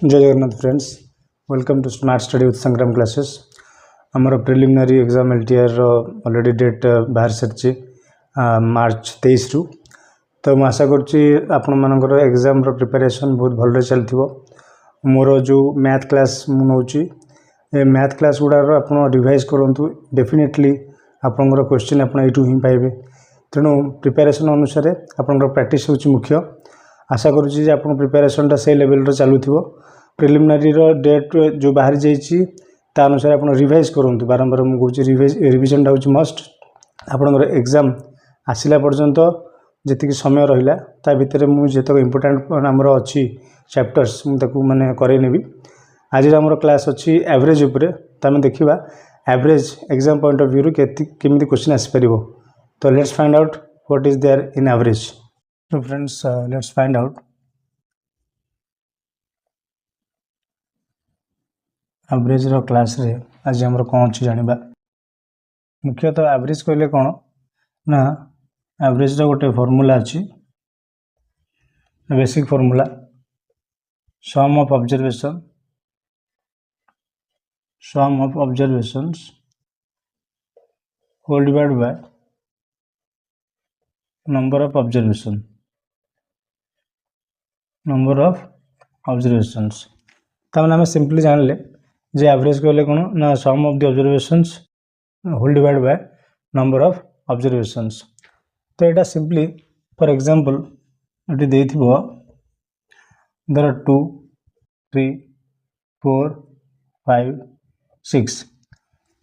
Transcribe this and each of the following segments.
जय Jagannath friends, welcome to smart study with Sangram classes. आमर preliminary exam LTR already date बाहर सारी मार्च 23 रु। तो मैं आशा कर एग्जाम प्रिपरेशन बहुत भल चलती। मोर जो मैथ क्लास मुझे मैथ क्लास गुड़ा आप रिवाइज करूँ डेफिनेटली आपंकर क्वेश्चन आप ही पाइबे। तेणु प्रिपरेशन अनुसार आपंकर प्रैक्टिस होची मुख्य। आशा करुँची आप प्रिपरेशन से लेवल चलुव। प्रिलिमिनारी डेट जो बाहरी जाइए अनुसार आप रिवाइज करूँ बारंबार मुझे रिविजन हूँ मस्ट। आपंकर एग्जाम आसला पर्यंत जी समय रहा ता भितर मुझे इम्पोर्टाट आमर अच्छी चैप्टर्स मुझे माने करेनेबी। आज आम क्लास अच्छी एवरेज उपरे, तो आम देखा average exam point of view केमी क्वेश्चन आसपर। तो let's find out what is there in average. तो friends let's find out average रो क्लास रे आज हमर कौन अच्छी जानिबा। मुख्यतः एवरेज कहले कौन ना एवरेज रो गोटे फॉर्मूला अच्छी, basic formula sum of observations whole divide by number of observations. तमाने आम सिंपली जानले जे एवरेज कहले कौन ना sum of the observations whole divide by number of observations. तो यहाँ सिंपली फॉर एग्जांपल ये देथिबो देयर आर 2 3 4 5 6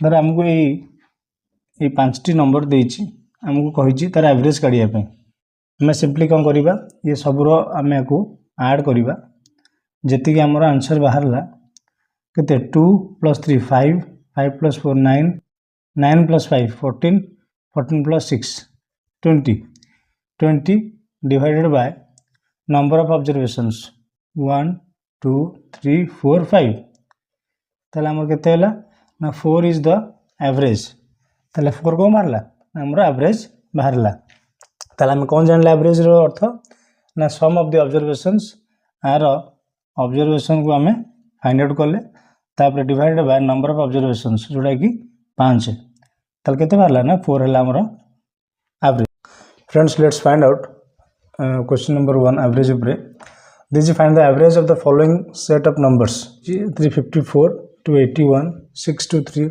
धर आमको ये 5टी नंबर देछि आमको कहिछि तार एवरेज काढिया पे। हमें सिंपली कौन करिबा ये सबरो आमे को ऐड करिबा जेति कि हमर आंसर बाहरला केते 2 + 3 5 5 + 4 9 9 + 5 14 14 + 6 20 20 divided by number of observations 1 2 3 4 5। ताले हमर केते हला ना 4 इज द एवरेज। ताले 4 को मारला हमर एवरेज बाहरला। ताले हम कौन जानले एवरेज रो अर्थ ना सम ऑफ द ऑब्जर्वेशंस आर ऑब्जर्वेशन को हमें फाइंड आउट कले तापर divided by number of observations जोड़ा कि 5 ताले केते बाहरला ना 4 हला हमर average. Friends let's find out question number 1 average उपरे। This find the average of the following set of numbers 354 281 623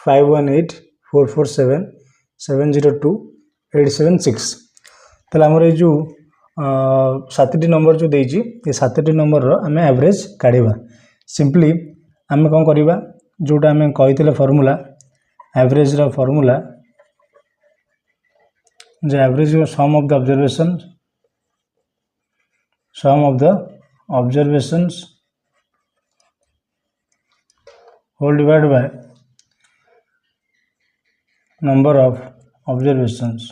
518 447 702 876। ताले हमर ये जो 7टी नंबर जो देइछि ये 7टी नंबर रो हमें एवरेज काढिबा। सिंपली आम कौन करिबा जोटा आम कही फॉर्मूला एवरेज रो फॉर्मूला जो average sum of the observations whole divide by number of observations.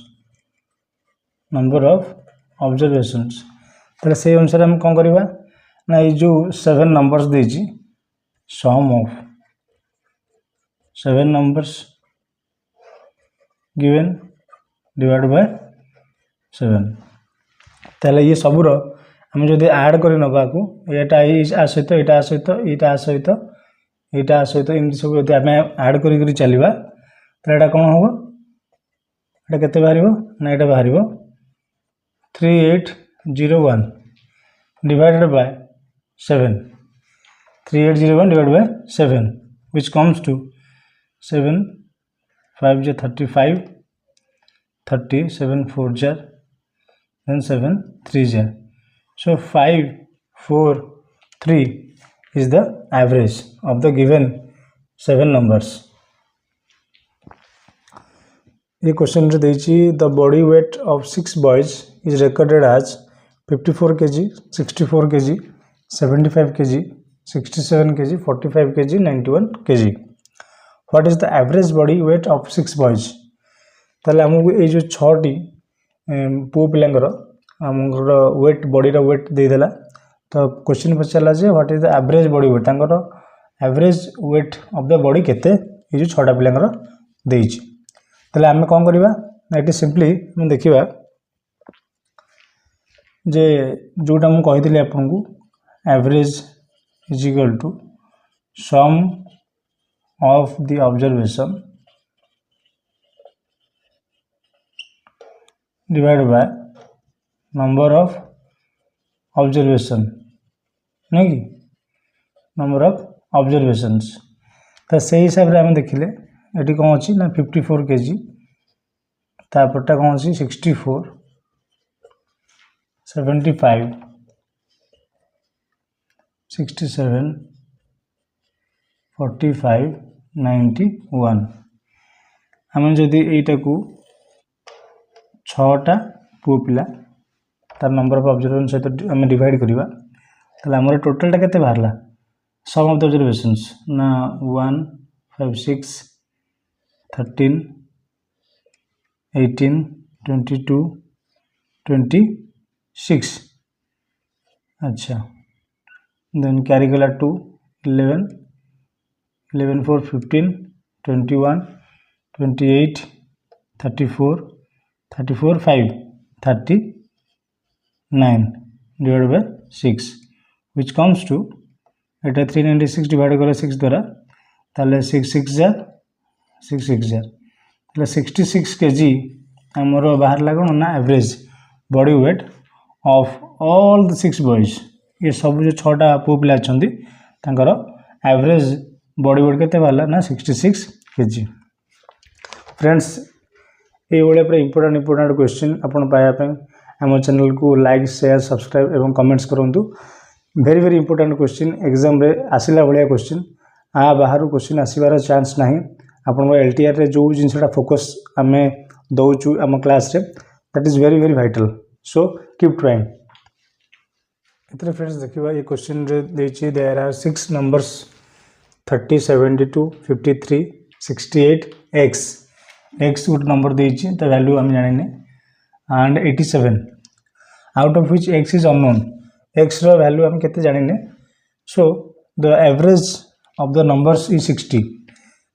ताले से अनुसार हम कौन करिबा ना ये जो 7 नंबर्स देछि sum of 7 numbers given divide by 7। ताले ये सब रो हम जदि ऐड करि नबा को एटा आ सहित एटा आ सहित एटा आ सहित एटा आ सहित एमति सब जदि हम ऐड करि चलिबा त एटा कोन होबो एटा केते बाहरिबो ना एटा बाहरिबो 3801 divided by 7 3801 divided by 7 which comes to 7 5 j 35 30 7 4 j then 7 3 j। So 5 4 3 is the average of the given 7 numbers। ये क्वेश्चन रे देछि the body weight of 6 boys is recorded as 54 kg 64 kg 75 kg 67 kg 45 kg 91 kg। What is the average body weight of 6 boys. ताले हमको ये जो 6टी पु पिलांगर हमर वेट बॉडी रो वेट दे देला। तो क्वेश्चन पचारला जे what is the average body weight तांकर average weight of the body केते ये जो 6टा पिलांगर देछि। ताले आमे कोन करिबा ना एटी सिंपली हम देखिबा जे जोटा मु कहितली आपन को average is equal to sum of the observation divided by number of observation, नहीं कि number of observations। तो से हिसाब से आम देखिले ये कौन अच्छी ना 54 kg, तापरटा कौन अच्छी 64, 75, 67, 45, 91। आम जदि यहीटा को 6टा पुओ पिला तार नंबर ऑफ ऑब्जर्वेशन सहित आम डिवाइड करवा ताले हमर टोटलटा केते बाहरला सम ऑफ द ऑब्जर्वेशंस ना 1, 5, 6, 13, 18, 22, 26। अच्छा देन कैरी गला 2, 11, 11 4 15, 21, 28, 34, 34 5, 39 divided by 6 which comes to এটা 396 divided करा 6 द्वारा ताले 6 6 जार 6 6 जार ताले 66 kg हमर बाहर लागण ना average body weight of all the 6 boys. ये सब जो 6टा पुओ पिला अछंती तांकर एवरेज बॉडी वेट केते बाहरला ना 66 kg। फ्रेंड्स ये भाई पूरा इंपोर्टेंट क्वेश्चन आपन पाया पे आम चैनल को लाइक शेयर सब्सक्राइब एवं कमेंट्स करंतु। Very very important question exam रे आसिला भाया क्वेश्चन आ बाहर क्वेश्चन आसबार चांस ना आपण LTR रे जो जिनसा फोकस आम दौचु आम क्लास रे that is very very vital so keep trying. इतने फ्रेंड्स देखिए ये क्वेश्चन रे देछि there are 6 numbers 30, 72, 53, 68 x x गुड नंबर देछि त वैल्यू हम जानिने and 87 out of which x is unknown. x रो वैल्यू हम केते जानिने so the average of the numbers is 60।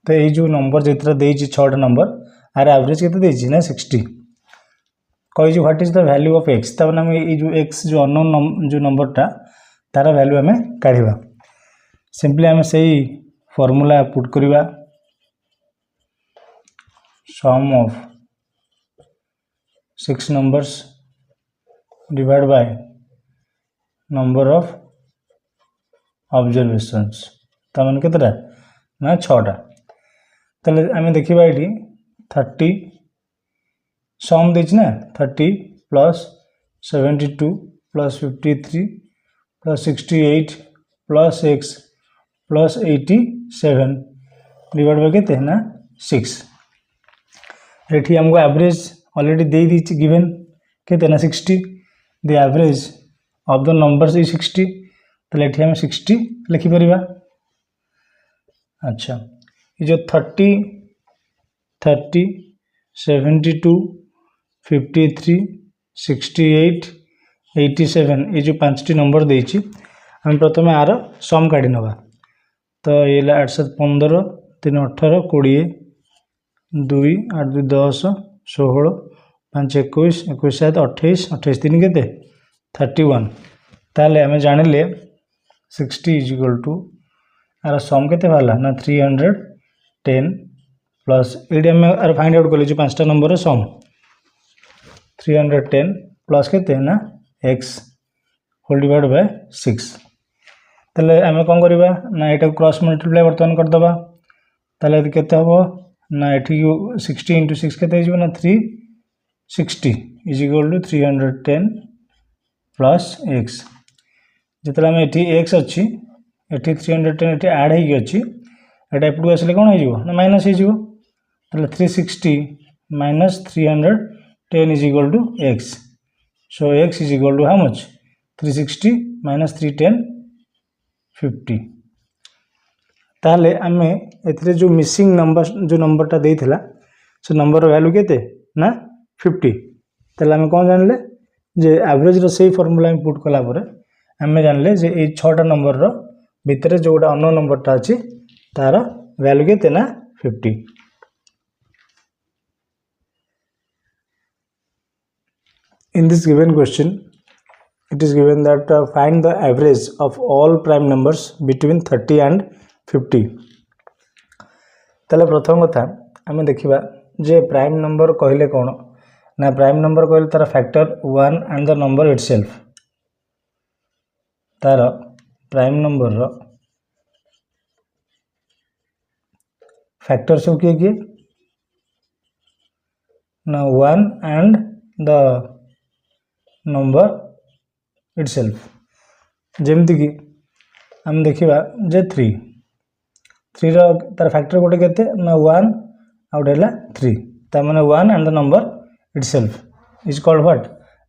तो ये जो नंबर जितना देछि 6टा नंबर आर एवरेज केते देछि ना 60 कहि जो what is the value of x तब हम ये जो x जो अननोन जो नंबरटा तार वैल्यू हमें काढिबा। सिंपली हम सही फार्मूला पुट करबा सम of 6 numbers divided by number of observations तमन केतरा ना 6टा। तले आम देखिबा एठी 30 सम देछि ना 30 plus 72 plus 53 plus 68 plus x plus 87 divide by केते ना 6। एठी हमको एवरेज ऑलरेडी दे दीची गिवन केते ना 60 the average of the numbers is 60 तो एठी हम 60 लिखि परिबा। अच्छा ये जो 30 30 72 53 68 87 ये जो 5टी नंबर देछि हम प्रथम आर सम काढी नबा। तो ये 8 7 15 3 18 20 2 8 2 10 16 5 21 21 7 28 28 3 केते 31 ताले हमें जानिले 60 इज इक्वल टू आर सम केते वाला ना 310 प्लस एडी हम आर फाइंड आउट करले जो 5टा नंबर सम 310 प्लस केते ना x होल डिवाइड बाय 6। ताले हमें कोन करबा ना एटा क्रॉस मल्टीप्लाई वर्तमान कर दबा ताले केते हबो ना एठी 60 * 6 केते हो ना 360 is equal to 310 plus x। जितला में एठी x अछि एठी 310 एठी ऐड हेगी अछि एटा एपडू आसले कोन हो ना माइनस हो ताले 360 minus 310 is equal to x। So x is equal to how much 360 minus 310 50। ताले आमे एथिरे जो मिसिंग नंबर जो नंबरटा देइथिला से नंबर वैल्यू केते ना 50। ताले आमे कोन जानले जे एवरेज रो सेही फार्मूला में पुट कला परे आमे जानले जे ए 6टा नंबर रो भितरे जोटा अननोन नंबरटा अछि तार वैल्यू केते ना 50। In this given question it is given that find the average of all prime numbers between 30 and 50. ताले प्रथम कथा आम देखा जे प्राइम नंबर कहले कौन ना प्राइम नंबर कहले तार factor 1 and the number itself तार प्राइम नंबर रो फैक्टर सब किए किए ना 1 एंड द नंबर इटसेल्फ जेमती कि हम देखिबा जे 3 रो तार फैक्टर गोटे केते ना 1 आउट हैला 3 ता माने 1 and the number itself is called what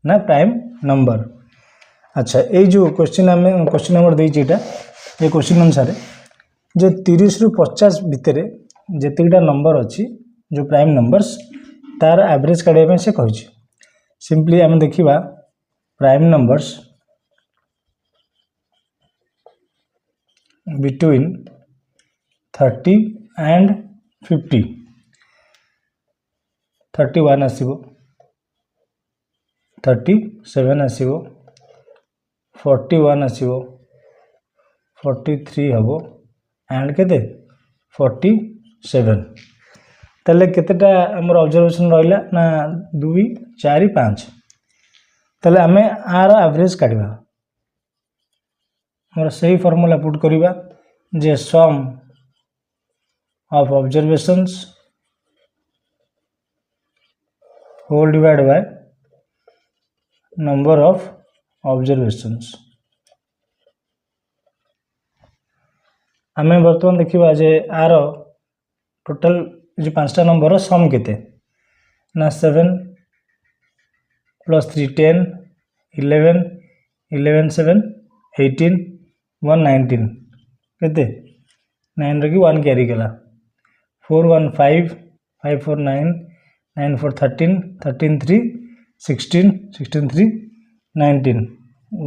ना प्राइम नंबर। अच्छा ये जो क्वेश्चन आम क्वेश्चन नंबर देइछि एटा ये क्वेश्चन अनुसार जे 30 रु 50 भितर जेतिकटा नंबर अच्छी जो प्राइम नंबर्स तार एवरेज काढे से कहि सिंपली आम देखिबा प्राइम नंबर्स बिटवीन 30 एंड 50 31 आसीबो 37 आसीबो 41 आसीबो 43 हबो एंड केते 47 ताले केतेटा हमर ऑब्जर्वेशन रहला ना 2 4 5 ताले हमें आर एवरेज काढबा हमर सही फार्मूला पुट करिबा जे sum of observations whole divide by number of observations. हमें बर्तमान देखिबा जे आर टोटल जो 5टा नंबर सम केते ना 7 + 3 10 11 11 7 18 1 19 केते 9 रखी 1 कैरी कला 4 1 5 5 4 9 9 4 13 13 3 16 16 3 19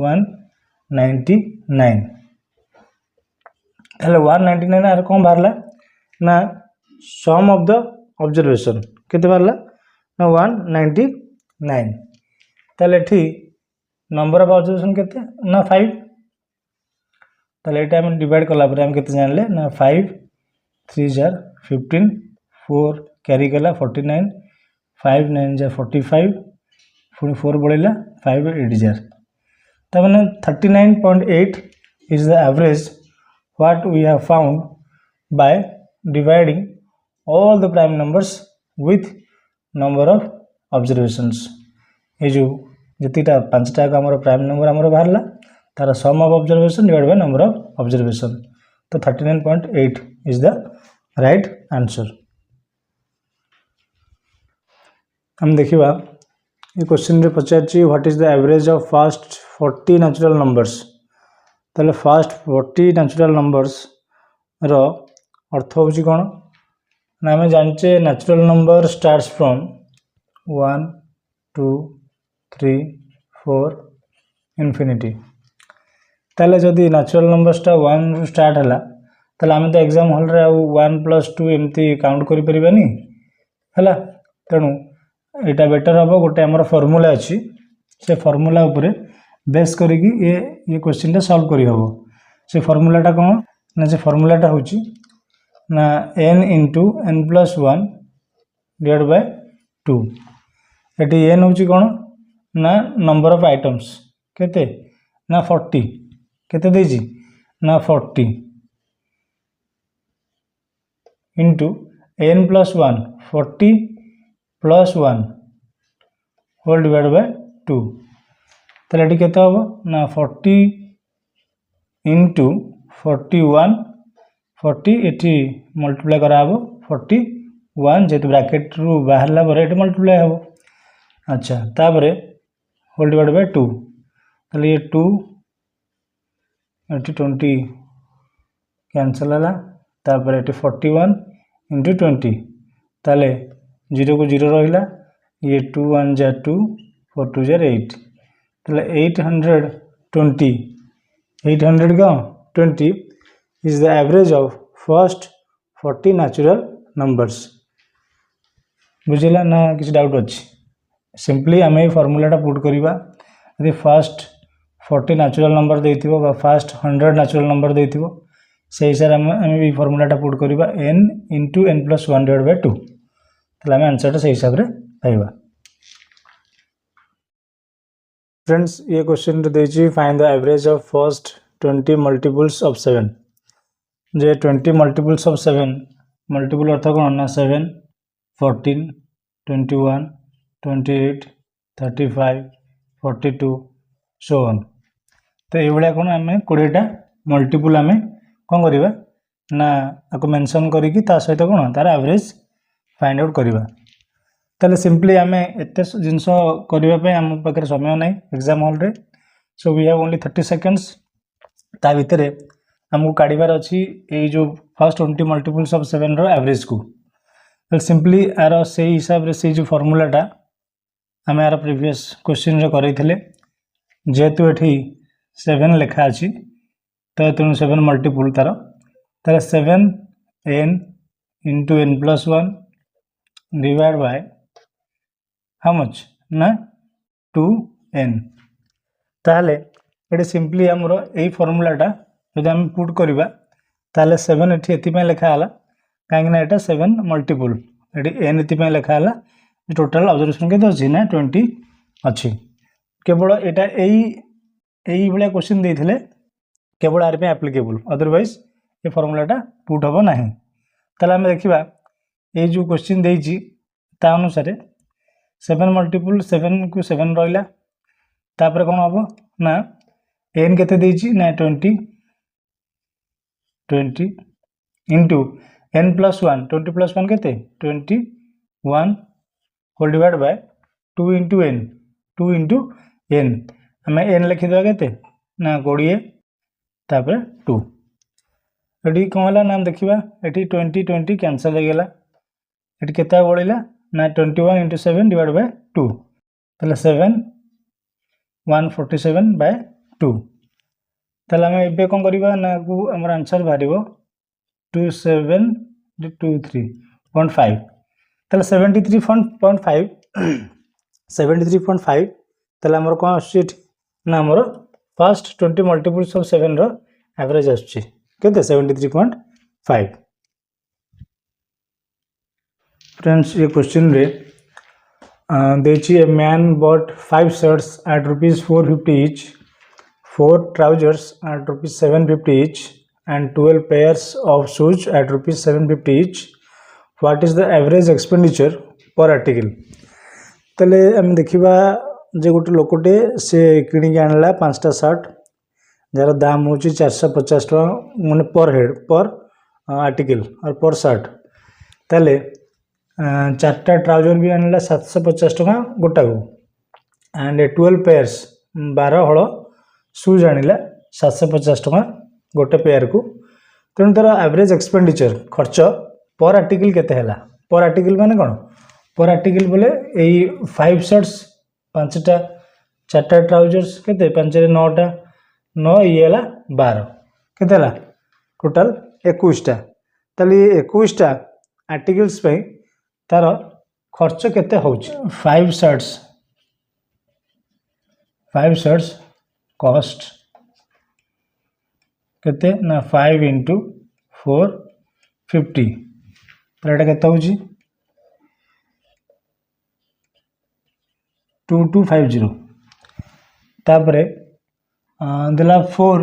199 हेलो 199 आर कौन बाहरला ना सम ऑफ द ऑब्जर्वेशन केते बाहरला ना 199 ताले एठी नंबर ऑफ ऑब्जर्वेशन केते ना 5 ताले एटा हम डिवाइड कला पर हम केते जानले ना 5 3 जार 15 4 कैरी कला 49 5 9 जार 45 4 बढ़ेला 5 8 जार ता माने 39.8 is the average what we have found by dividing all the prime numbers with number of observations। ये जो जतिटा 5टा का हमर प्राइम नंबर हमर बाहरला तार sum of observation divide by number of observation तो 39.8 is the right answer। हम देखिबा ये क्वेश्चन रे पचारची what is the average of first 40 natural numbers ताले फर्स्ट 40 नेचुरल नंबर्स रो अर्थ होची कोन ना हमें जानचे natural number starts from 1 2 3 4 infinity ताले जदी नेचुरल नंबर्स टा 1 रु स्टार्ट हला ताले हमें तो एग्जाम हॉल रे 1 + 2 एमती काउंट करि परिबानी हला तणु एटा बेटर हबो गोटे हमर फार्मूला अछि से फार्मूला ऊपर बेस करिकी ये क्वेश्चन टा सॉल्व करि हबो से फार्मूला टा कोन ना जे फार्मूला टा होची ना n * n + 1 divide by 2 eighty n होची कोन ना नंबर ऑफ आइटम्स केते ना 40 केते देजी ना 40 into n + 1 40 + 1 whole divide by 2 ताले एटी केते होबो ना 40 into 41 40 एटी मल्टीप्लाई करा हबो 41 जेते ब्रैकेट रु बाहरला पर एटी मल्टीप्लाई हबो। अच्छा तापरे होल डिवाइड बाय 2 ताले ये 2 एटी 20 कैंसिल हला तापरे एटी 41 into 20 ताले 0 को 0 रहिला ये 2 1 जा 2 4 2 जा 8 ताले 820 का 20 is the average of first 40 natural numbers। बुझिला ना किसी डाउट अछि सिंपली हमें फार्मूला टा पुट करिबा यदि फर्स्ट 40 न्याचुरल नंबर देइथिबो बा फर्स्ट 100 न्याचुरल नंबर देइथिबो से हिसाब आम भी फॉर्मूलाटा पुट करवा n into n plus 1 divide by 2 ताले आम आंसरटा से हिसाब रे पाइबा। फ्रेंड्स ये क्वेश्चन रे देछि find the average of first 20 multiples of 7 जे 20 मल्टीपल्स ऑफ 7 मल्टीपल अर्थ कोन ना 7 14 21 28 35 42 सो ऑन तो ये भाया कौन आम 20टा मल्टीपल आम कौन करवा ना आपको मेंशन करी ता सहित कौन तार एवरेज फाइंड आउट करवा। ताले सिंपली आम एत जिनस करने आम पाखे समय ना एग्जाम हॉल रे so we have only 30 seconds ता भितर आमको काढ़ार अच्छी ये जो फर्स्ट 20 मल्टीपल्स ऑफ 7 रो एवरेज को तो सिंपली यार से हिसाब से जो फॉर्मूलाटा आम यार प्रीवियस क्वेश्चन रे करैथिले जेहेतु एठी 7 लिखा अच्छी तो तेणु 7 मल्टीपल तार 7 n into n plus 1 divide by how much ना 2n ताहले ये सिंपली आमर यही फॉर्मूलाटा जो आम पुट करवा ताहले 7 एठी एथिपाई लिखा हला कहीं ना एटा 7 मल्टीपल एटी n एथिपाई लिखा हला टोटल ऑब्जर्वेशन केते अछि ना 20 अछि केवल एटा यही भाया क्वेश्चन देइथिले केवल आर पे एप्लीकेबल अदरवाइज ये फॉर्मूलाटा पुट हम ना ताले आम देखा ये जो क्वेश्चन देइछि ता अनुसार 7 मल्टीपल 7 को 7 रहिला तापर कोन हबो ना n केते देइछि ना 20 इंटू n प्लस 1 20 प्लस 1 केते 21 whole divide by 2 into n 2 into n आम n लिखिदेवा केते ना 20 तापर 2 ये कौन है ना देखा ये 20 20 कैंसल हो गला ये केता बढ़ला ना 21 इंटू 7 डिवाइड बाय 2 ताले 7 147 बाय 2 ताले आम एबे कौन करवा ना को हमर आंसर बाहर 2723.5 ताले 73.5 73.5 ताले हमर कौन आछी ना हमर फर्स्ट 20 मल्टीपल्स ऑफ 7 रो एवरेज आछी केते 73.5। फ्रेंड्स ये क्वेश्चन रे देछि a man bought 5 shirts at ₹450 each, 4 trousers at ₹750 each and 12 pairs of shoes at ₹750 each. What is the average expenditure per article? तले हम देखिबा जे गोटे लोकटे से किनिक आनला 5टा शर्ट जार दाम हूँ 450 टका मैंने पर हेड पर आर्टिकल और पर शर्ट ताले 4टा ट्राउजर भी आनला 750 टका गोटा को एंड 12 पेयर्स 12 हल शूज आनिला 750 टका गोटे पेयर को तेणु तार एवरेज एक्सपेंडिचर खर्च पर आर्टिकल केते हैला पर आर्टिकल माने कोन पर आर्टिकल बोले यही 5 शर्ट्स 5टा 4टा ट्राउजर्स केते 5 रे 9टा 9 ये 12 केते टोटाल 21टा ताली 21टा आर्टिकल्स पे तार खर्च केते होउछ 5 शर्ट्स कॉस्ट केते ना 5 इंटू 450 तो ये केते होउछ 2250 तापरे दिला 4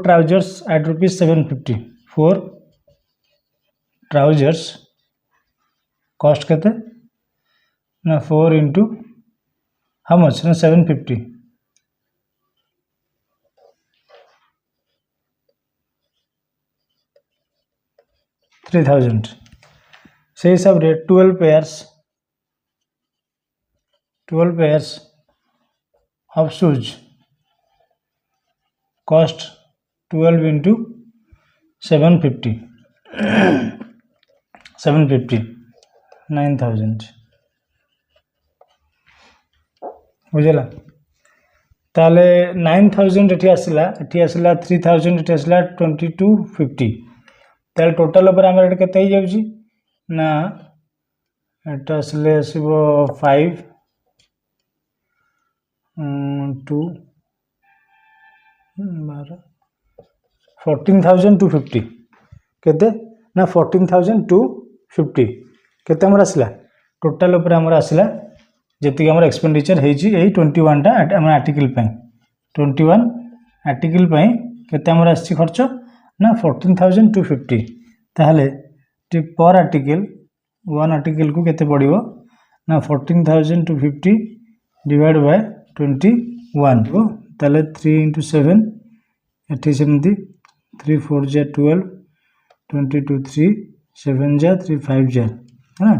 trousers at ₹750 4 trousers कॉस्ट केते ना 4 इंटू हाउ मच ना 750 3000 से हिसाब रे 12 pairs of shoes cost 12 into 750 9000 बुझला ताले 9000 एठी आसिला 3000 एठी आसिला 2250 ताले टोटल ऊपर हमर एटा केते हो जाउची ना एटा आसिले आसीबो 5 2 14,250 केते ना 14,250 केते हमर आसला टोटल ऊपर हमर आसला जेति हमर एक्सपेंडिचर हेची एई 21 टा हमर आर्टिकल पई 21 आर्टिकल पई केते हमर आसी खर्च ना 14,250 ताहले पर आर्टिकल वन आर्टिकल को केते पड़िबो ना 14,250 डिवाइड बाय 21 को ताले 3 into 7 एठी सेमती 3 4 जा 12 22 3 7 जा 3 5 जा है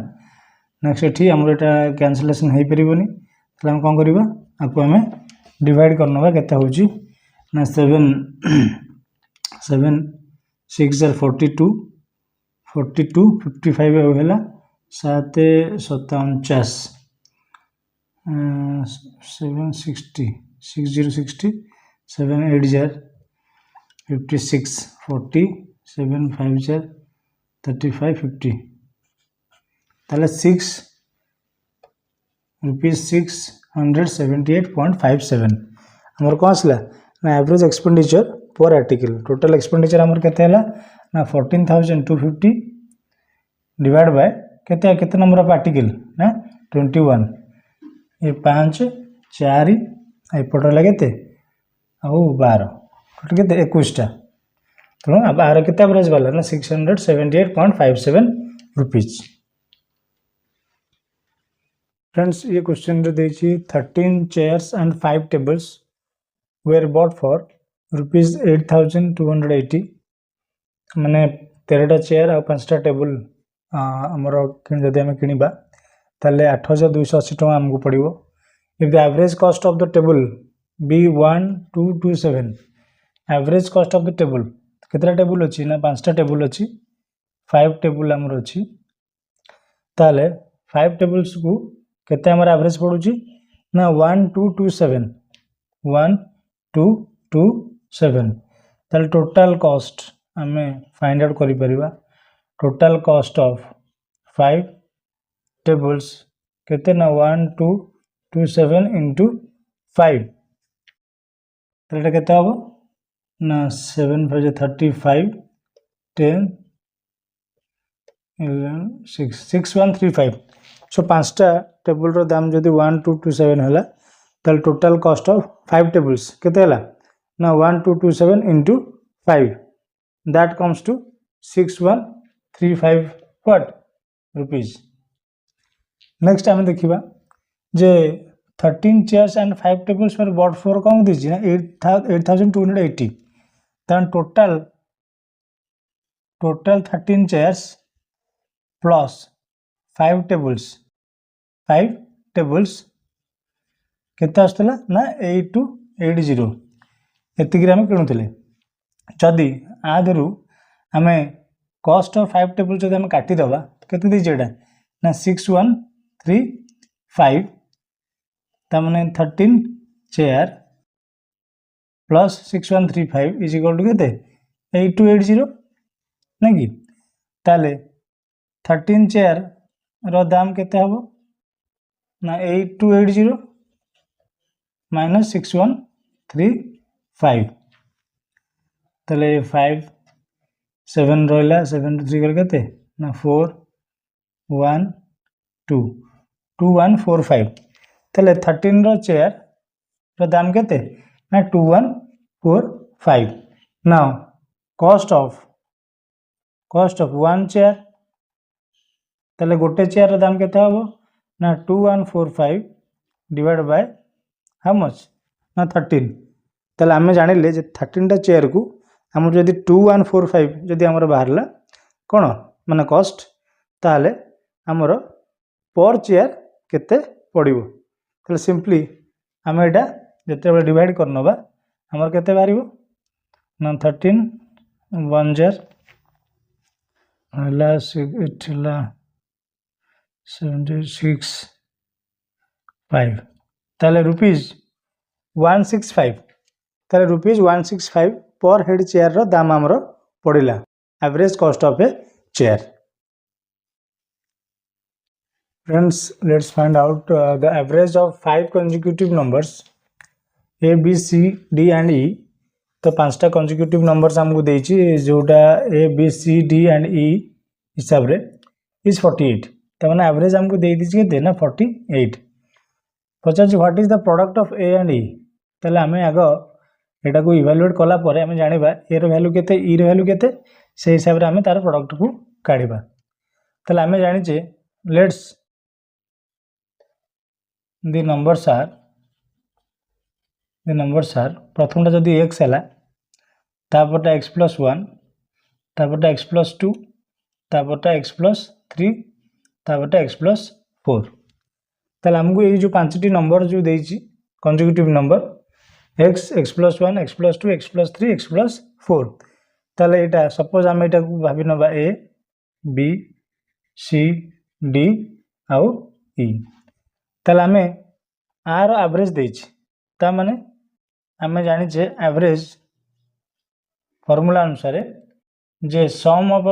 नेक्स्ट एठी हमर एटा कैंसलेशन हे परिबोनी तले हम कोन करबा आपको हमें डिवाइड करनबा केते होची ना 7 7 6 जा 42 42 55 होला 7 7 49 760 6060 7 8 जार 56 40 7 5 जार 35 50 ताले 6 रुपीस 678.57 हमर कोन आसला ना एवरेज एक्सपेंडिचर पर आर्टिकल टोटल एक्सपेंडिचर हमर केते हला ना 14,250 डिवाइड बाय केते केते नंबर ऑफ आर्टिकल ना 21 ये 5 4 एपट लगेते आउ 12 टोटल केते 21 टा तो अब आर केते एवरेज वाला ना 678.57 रुपीस फ्रेंड्स ये क्वेश्चन रे देछि 13 chairs and 5 tables were bought for rupees 8,280 माने 13टा चेयर और 5टा टेबल हमर जदि हम किनिबा ताले 8,280 टका हमको पड़िबो if the average cost of the table be 1227 average cost of the table केतरा टेबल अछि ना 5टा टेबल अछि 5 टेबल हमर अछि ताले 5 टेबल्स को केते हमर एवरेज पडुची ना 1227 ताले टोटल कॉस्ट हमें फाइंड आउट करि परिबा टोटल कॉस्ट ऑफ 5 टेबल्स केते ना 1227 into 5 ताले केते हबो ना 7 5 35 10 11 6 6135 सो 5टा टेबल रो दाम जदी 1227 हला ताले टोटल कॉस्ट ऑफ 5 टेबल्स केते हला ना 1227 into 5 that comes to 6135 what rupees next आम देखा जे 13 चेयर्स एंड 5 टेबल्स पर बॉट फॉर कौन दीजिए ना 8,280 तन टोटल 13 चेयर्स प्लस 5 टेबल्स केते आसला ना 8280 एतिक आम किणुले जदि आदि आम कॉस्ट ऑफ 5 टेबल जब आम काटिदेबा केते दीजिए एटा ना 6135 तमने 13 chair plus 6135 is equal to केते 8280 ना कि ताले 13 चेयर रो दाम केते हबो ना 8280 माइनस 6135 ताले 5 7 रहला 7 3 कर केते ना 4 1 2 2145 ताले 13 रो चेयर रो दाम केते ना 2145 नाउ कॉस्ट ऑफ 1 चेयर ताले गोटे चेयर रो दाम केते हबो ना 2145 डिवाइड बाय हाउ मच ना 13 ताले आमे जानिले जे 13 टा चेयर को हम जदी 2145 जदी हमर बाहरला कोन माने कॉस्ट ताले हमर पर चेयर केते पड़िबो ताले सिंपली हम एटा जते बेले डिवाइड करनबा हमर केते बारिबो ना 13 1 जार हला 76 5 ताले रुपीस 165 ताले रुपीस 165 पर हेड चेयर रो दाम हमर पड़िला average cost of a chair Friends, let's find out the average of 5 consecutive numbers A, B, C, D and E तो 5टा कंसेक्यूटिव नंबर्स हमको देछि जोटा A B C D and E हिसाब रे इज 48 तो माने एवरेज हमको दे दीजिए केते ना 48 पचास what is the product of A and E ताले हमें आगो एटा को इवैल्यूएट कला परे हमें जानिबा ए रो वैल्यू केते ई रो वैल्यू केते से हिसाब रे हमें तार प्रोडक्ट को काढिबा ताले हमें जानि जे लेट्स द नंबर्स आर प्रथमटा जदि x हैला तापरटा x + 1 तापरटा x + 2 तापरटा x + 3 तापरटा x + 4 ताले हमको ये जो 5टी नंबर जो देछि consecutive number x x + 1 x + 2 x + 3 x + 4 ताले एटा सपोज हम एटा को भाबी नबा a b c d आउ e ताले हमें आर एवरेज देछि ता माने हमें जानि जे एवरेज फॉर्मूला अनुसार जे sum of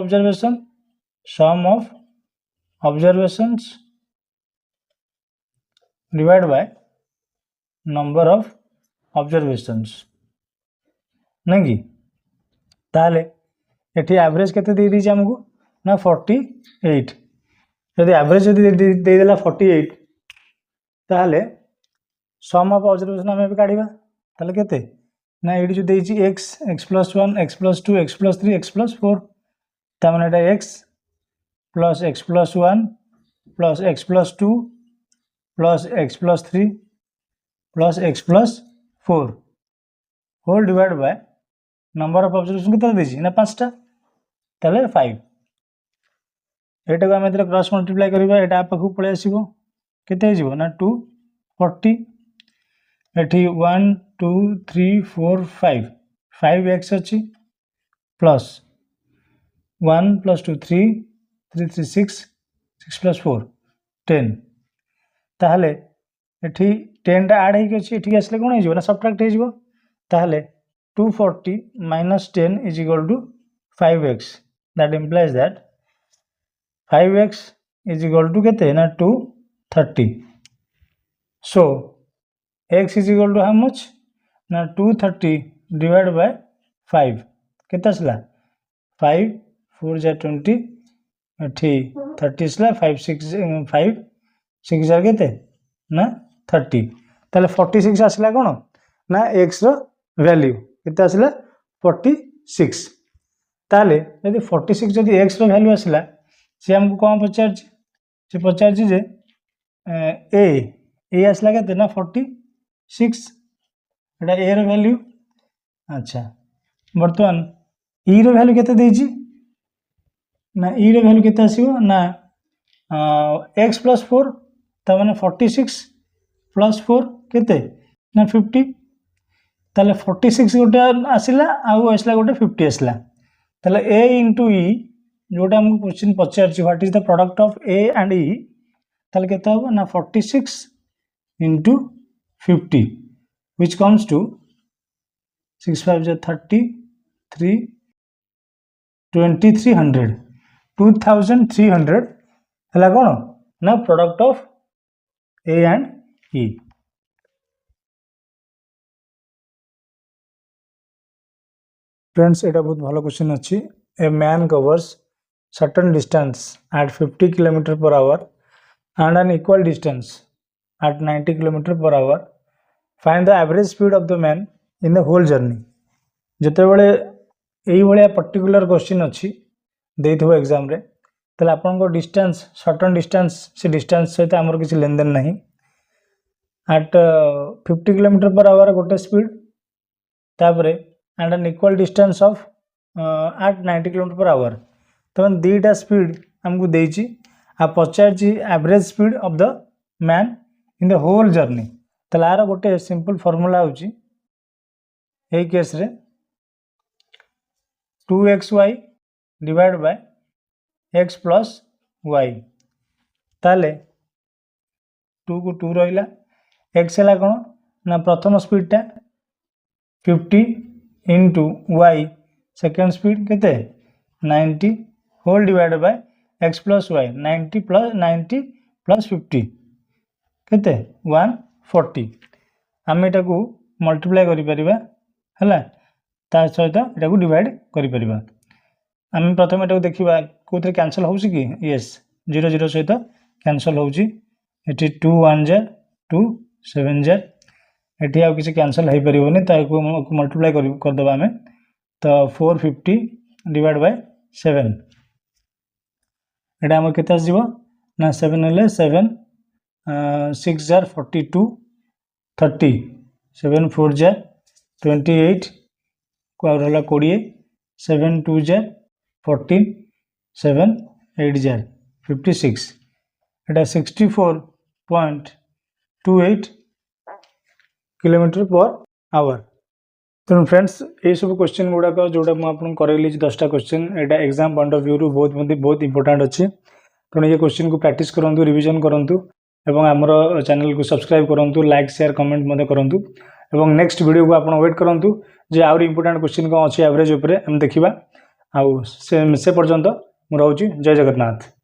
observations divide by number of observations नहीं कि ताले एठी एवरेज केते दे दी हमको ना 48 यदि एवरेज यदि दे देला 48 ताले सम ऑफ ऑब्जर्वेशन हमें भी काढिबा ताले केते ना एडी जो देछि x x + 1 x + 2 x + 3 x + 4 ता माने एटा x + x + 1 + x + 2 + x + 3 + x + 4 whole divide by number of observation केते देछि ना 5टा ताले 5 एटा को हम एतरे क्रॉस मल्टीप्लाई करिबा एटा पाखु पळे आसीबो केते हिजबो ना 240 एठी 1 2 3 4 5 5x अच्छी प्लस 1 + 2 3 3 3 6 6 + 4 10 ताहले एठी 10 टा ऐड हेके अछि एठी आसले कोन हिजबो ना सब्ट्रैक्ट हेजबो ताहले 240 - 10 = 5x that implies that 5x = केते ना 230 so x is equal to how much ना 230 divided by 5 केते असला 5 4 जा 20 एठी 30 असला 5 6 5 6 जा केते ना 30 ताले 46 असला कोन ना x रो वैल्यू केते असला 46 ताले यदि 46 जदि x रो वैल्यू असला से हमको कोन पचार से पचार जे ए असला केते ना 46 एटा ए रो वैल्यू अच्छा वर्तमान ई रो वैल्यू केते देछि ना ई रो वैल्यू केते आसीबो ना x + 4 त माने 46 + 4 केते ना 50 ताले 46 गोटे आसिला आउ आसला गोटे 50 आसला ताले a * e जोटा हम क्वेश्चन पचार छि what is the product of a and e ताले केते हो ना 46 * 50 which comes to 6 5 30 3 2300 2300 हला कोन ना product of a and e friends एटा बहुत भलो क्वेश्चन अछि a man covers certain distance at 50 km/h and an equal distance at 90 km/h find the average speed of the man in the whole journey जते बेले एई भलिया particular question अछि देइथबो exam रे तले आपन को डिस्टेंस सर्टेन डिस्टेंस से distance सहित हमर किछि लेन देन नाही at 50 km/h गोटे स्पीड तापरे and an equal distance of at 90 km/h तो दीटा स्पीड हमको देछि आ पचार जी average speed of the man in the whole journey तलार गोटे सिंपल फार्मूला होछि ए केस रे 2xy divide by x + y ताले 2 को 2 रहिला x हला कोन ना प्रथम स्पीड टा 50 * y सेकंड स्पीड केते 90 whole divided by x + y 90 + 50 केते 140 हम एटा को मल्टीप्लाई करि परिबा हला ता सहित एटा को डिवाइड करि परिबा आम प्रथम एटा देखा कौन कैंसल हो कि यस 0 0 सहित कैंसल हो 2 1 जार 2 7 जार एटी आउ किसी कैंसल हो पारिबोनी ताको मल्टीप्लाई करदबा आमे तो 450 डिवाइड बाय 7 एटा हमर केते आसीबो ना 7 हेले 7 6 जार 42 30 7 4 जार 28 को आउ रहला 20 7 2 जार 14 7 8 जार 56 एटा 64.28 किलोमीटर पर आवर। तेणु फ्रेंड्स ये सब क्वेश्चन गुड़ाक जोटा मुझे करैली 10टा क्वेश्चन यहाँ एग्जाम पॉइंट ऑफ व्यू बहुत इंपोर्टेंट अच्छी तेणु ये क्वेश्चन को प्रैक्टिस करूँ रिविजन करूँ एवं आमर चैनल को सब्सक्राइब करूँ लाइक शेयर कमेंट करूँ एवं नेक्स्ट वीडियो को आप वेट करूँ जे आउरी इंपोर्टेंट क्वेश्चन कौन अच्छी एवरेज उपर हम देखा आउ से पर्यंत मुझे जय जगन्नाथ।